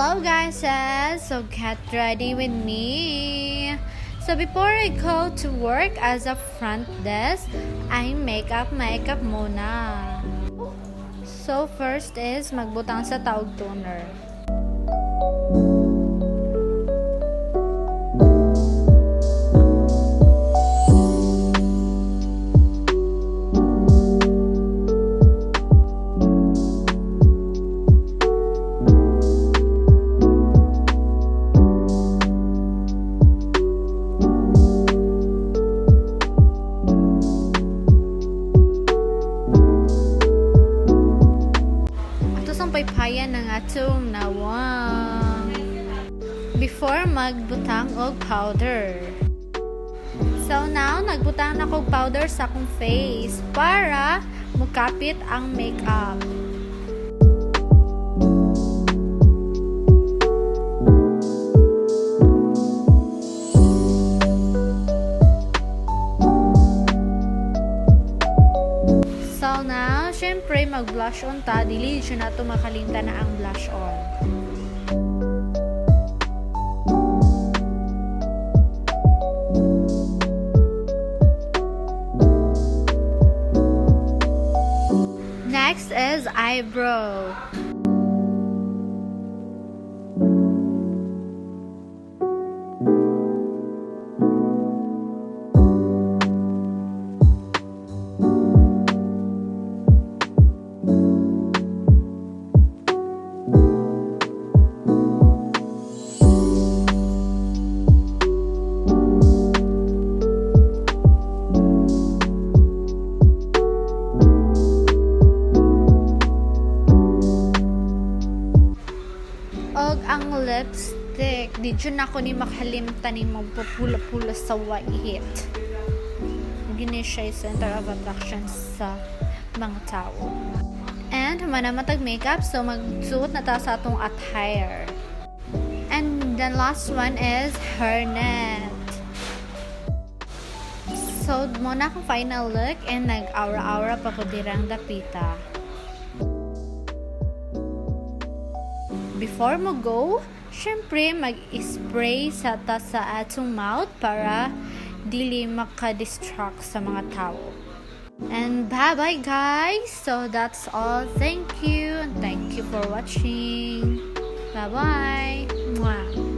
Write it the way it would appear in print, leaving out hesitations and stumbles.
Hello guys, so get ready with me. So before I go to work as a front desk, I makeup muna. So first is magbutang sa towel toner. Paypayan ng atong nawang before magbutang og powder. So now nagbutang na kog powder sa akong face para mukapit ang makeup. So now, syempre mag-blush on ta, dili siya na ito makalimta na ang blush on. Next is eyebrow. Og ang lipstick, di dyan ako ni makalimtan ni magpupula-pula sa white. Gini siya center of attraction sa mga tao. And manamatag makeup, so magsuot na ta sa atong attire. And the last one is hairnet. So muna akong final look and nag-aura-aura pa ko dirang dapita. Before mo go, syempre mag-spray sa atong mouth para dili maka-distract sa mga tao. And bye-bye guys! So that's all. Thank you. And thank you for watching. Bye-bye. Mwah.